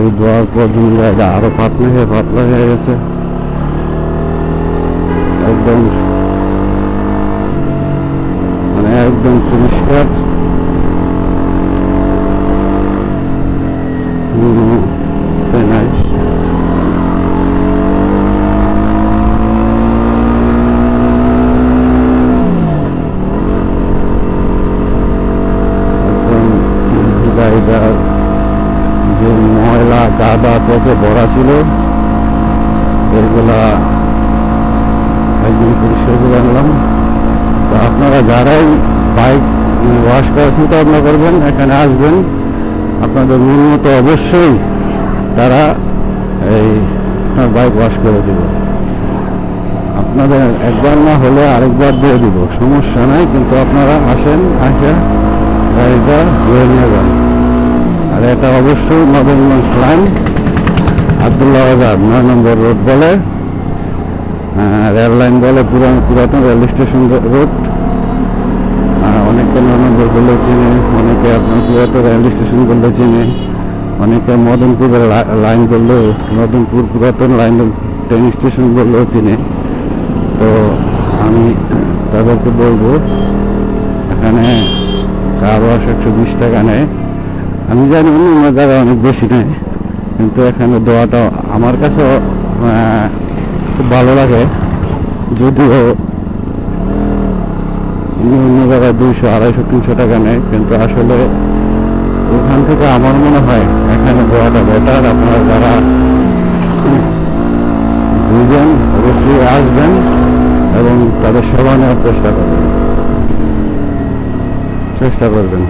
গাড়ি ধোয়ার পর গাড়িটা আরো পাতলা হয়ে গেছে একদম, মানে একদম পরিষ্কার। তাই নাই গাড়িটার যে ময়লা কাদা পথে ভরা ছিল এগুলা একদিন পরিষ্কার করে আনলাম। তো আপনারা যারাই বাইক ওয়াশ করার চিন্তা ভাবনা করবেন এখানে আসবেন, আপনাদের মন মতো অবশ্যই তারা এই বাইক ওয়াশ করে দেব। আপনাদের একবার না হলে আরেকবার দিয়ে দিব, সমস্যা নাই, কিন্তু আপনারা আসেন, আসে গাড়িটা ধুয়ে নিয়ে যান। আর এটা অবশ্যই নবমগঞ্জ লাইন, আব্দুল্লাহ বাজার 9 নম্বর রোড বলে, রেল লাইন বলে, পুরাতন রেল স্টেশন রোড। অনেকে 9 নম্বর বলে চিনে, অনেকে আপনার পুরাতন রেল স্টেশন বললে চিনে, অনেকে মদনপুরের লাইন বললেও, মদনপুর পুরাতন লাইন ট্রেন স্টেশন বললেও চিনে। তো আমি তাদেরকে বলবো এখানে কার ওয়াশ 120 টাকা নেয়। আমি জানি অন্য জায়গায় অনেক বেশি নেয়, কিন্তু এখানে দেওয়াটা আমার কাছে খুব ভালো লাগে। যদিও অন্য জায়গায় 200, 250, 300 টাকা নেয়, কিন্তু আসলে ওখান থেকে আমার মনে হয় এখানে দেওয়াটা বেটার। আপনারা যারা দুজন অবশ্যই আসবেন এবং তাদের সেবা নেওয়ার চেষ্টা করবেন।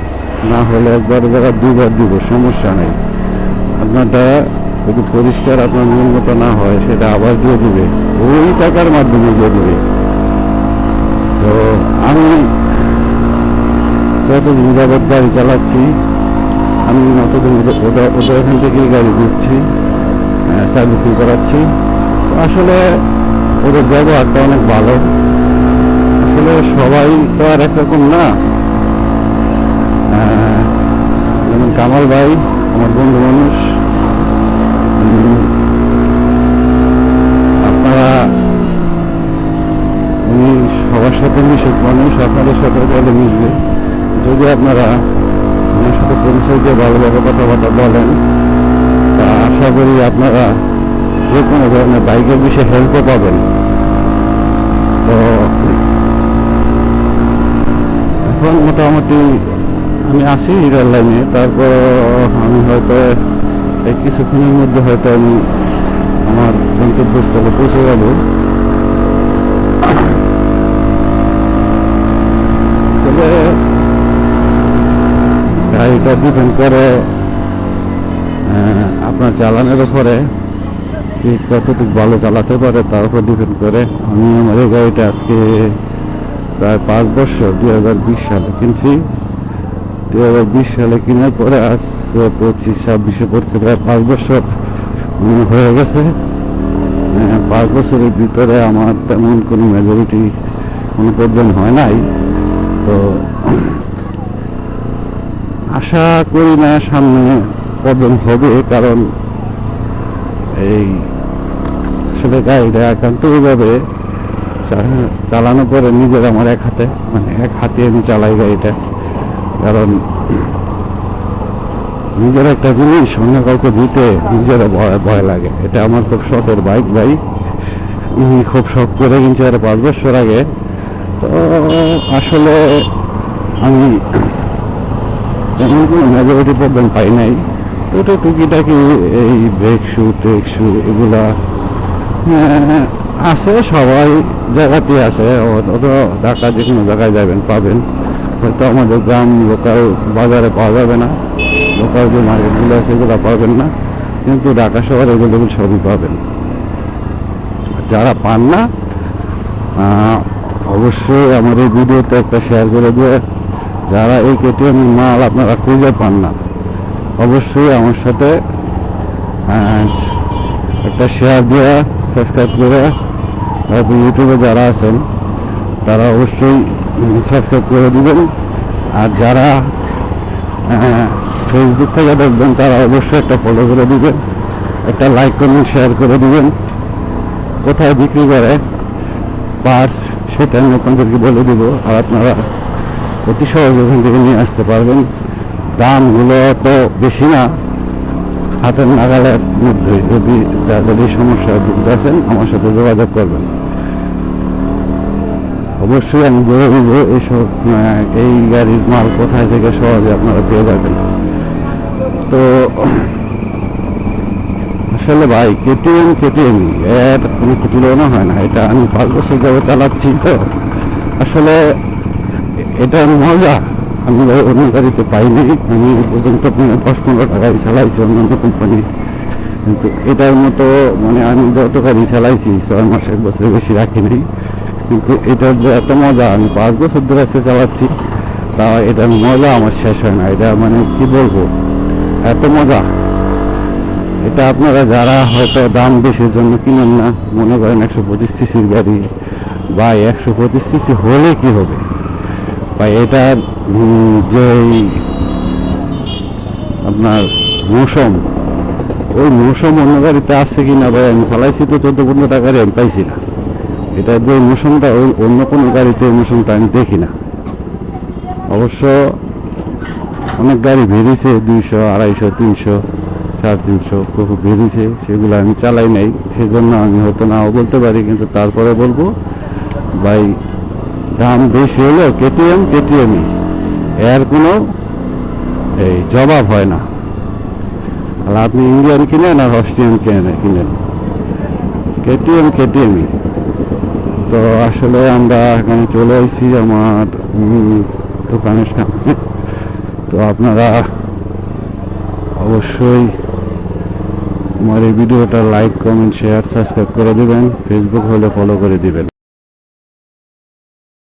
না হলে একবার জায়গা 2বার দিব, সমস্যা নেই। আপনারটা যদি পরিষ্কার আপনার মন মতো না হয় সেটা আবার দিয়ে দিবে, ওই টাকার মাধ্যমে দিয়ে দিবে। তো আমি যতদিন যাবৎ গাড়ি চালাচ্ছি, আমি অতদিন ওদের এখান থেকেই গাড়ি দিচ্ছি, সার্ভিসিং করাচ্ছি। আসলে ওদের ব্যবহারটা অনেক ভালো। আসলে সবাই তো আর একরকম না। যেমন কামাল ভাই আমার বন্ধু মানুষ, আপনারা উনি সবার সাথে মিশুক মানুষ, আপনাদের সাথে তাহলে মিশবে। যদি আপনারা ওনার সাথে পরিচয় দিয়ে ভালোভাবে কথাবার্তা বলেন, তা আশা করি আপনারা যে কোনো ধরনের বাইকের বিষয়ে হেল্পও পাবেন। তো এখন মোটামুটি আমি আসি রেল লাইনে, তারপর আমি হয়তো এই কিছুক্ষণের মধ্যে হয়তো আমি আমার গন্তব্যস্থলে পৌঁছে যাব। তবে গাড়িটা ডিপেন্ড করে আপনার চালানোর উপরে, কতটুকু ভালো চালাতে পারে তার উপর ডিপেন্ড করে। আমি আমার এই গাড়িটা আজকে প্রায় 5 বছর, 2020 সালে কিনছি। 2020 সালে কেনার পরে আজ 25-26 পড়ছে, প্রায় 5 বছর হয়ে গেছে। 5 বছরের ভিতরে আমার তেমন কোনো মেজরিটি কোনো প্রবলেম হয় নাই। তো আশা করি না সামনে প্রবলেম হবে, কারণ এই আসলে গাড়িটা একান্ত ওইভাবে চালানো পরে নিজের আমার এক হাতে আমি চালাই গাড়িটা। কারণ নিজের একটা জিনিস অন্য কাউকে দিতে নিজের ভয় লাগে। এটা আমার খুব শখের বাইক, ভাই খুব শখ করে কিনছি আর 5 বছর আগে। তো আসলে আমি তেমন কোনো মেজরিটি প্রবলেম পাই নাই। ওটা টুকিটাকি এই ব্রেক শু টেক শু এগুলা আছে, সবাই জায়গাতেই আছে। অত ঢাকা যে কোনো জায়গায় যাবেন পাবেন, হয়তো আমাদের গ্রাম লোকাল বাজারে পাওয়া যাবে না, লোকাল যে মার্কেটগুলো আছে এগুলো পাবেন না, কিন্তু ঢাকা শহরে এগুলো সবই পাবেন। যারা পান না অবশ্যই আমার এই ভিডিওতে একটা শেয়ার করে দিয়ে, যারা এই কেটিএম মাল আপনারা খুঁজে পান না অবশ্যই আমার সাথে একটা শেয়ার দিয়ে সাবস্ক্রাইব করে, তারপর ইউটিউবে যারা আছেন তারা অবশ্যই সাবস্ক্রাইব করে দিবেন। আর যারা ফেসবুক থেকে দেখবেন তারা অবশ্যই একটা ফলো করে দিবেন, একটা লাইক কমেন্ট শেয়ার করে দিবেন। কোথায় বিক্রি করে পার্স সেটা আমি আপনাদেরকে বলে দিব, আর আপনারা অতি সহজে ওখান থেকে নিয়ে আসতে পারবেন। দামগুলো তো বেশি না, হাতের নাগালের মধ্যে। যদি যাদের এই সমস্যা ভুগতেছেন আমার সাথে যোগাযোগ করবেন। অবশ্যই আমি বলে দিব এইসব এই গাড়ির মাল কোথায় থেকে সহজে আপনারা পেয়ে যাবেন। তো আসলে ভাই কেটিএম এর কোনো তুলনা হয় না। এটা আমি 5 বছর ধরে চালাচ্ছি, তো আসলে এটার মজা আমি অন্য গাড়িতে পাইনি। আমি পর্যন্ত 10-15 টাকায় চালাইছি অন্যান্য কোম্পানি, কিন্তু এটার মতো মানে আমি যত গাড়ি চালাইছি 6 মাস 1 বছরের বেশি রাখি নাই, কিন্তু এটার যে এত মজা, আমি 5 বছর ধরে চালাচ্ছি, তা এটার মজা আমার শেষ হয় না। এটা মানে কি বলবো, এত মজা। এটা আপনারা যারা হয়তো দাম বেশির জন্য কিনেন না, মনে করেন 125 সিসির গাড়ি বা 125 সিসি হলে কি হবে, বা এটার যে আপনার মৌসুম, ওই মৌসুম অন্য গাড়িতে আসছে কিনা ভাই, আমি চালাইছি তো 14-15 টাকার আমি পাইছি না। এটা যে মৌসুমটা ওই অন্য কোনো গাড়িতে ওই মৌসুমটা আমি দেখি না। অবশ্য অনেক গাড়ি বেরিয়েছে 200, 250, 300, 350 খুব বেরিয়েছে, সেগুলো আমি চালাই নাই, সেজন্য আমি হয়তো নাও বলতে পারি। কিন্তু তারপরে বলবো ভাই, দাম বেশি হলেও কেটিএমই, এর কোনো এই জবাব হয় না। আর আপনি ইন্ডিয়ান কিনেন আর অস্ট্রিয়ান কিনেন, কেটিএমই। তো আসলে আমরা এখানে চলে আসছি আমার দোকানের সামনে। তো আপনারা অবশ্যই আমার এই ভিডিওটা লাইক কমেন্ট শেয়ার সাবস্ক্রাইব করে দিবেন, ফেসবুক হলে ফলো করে দিবেন।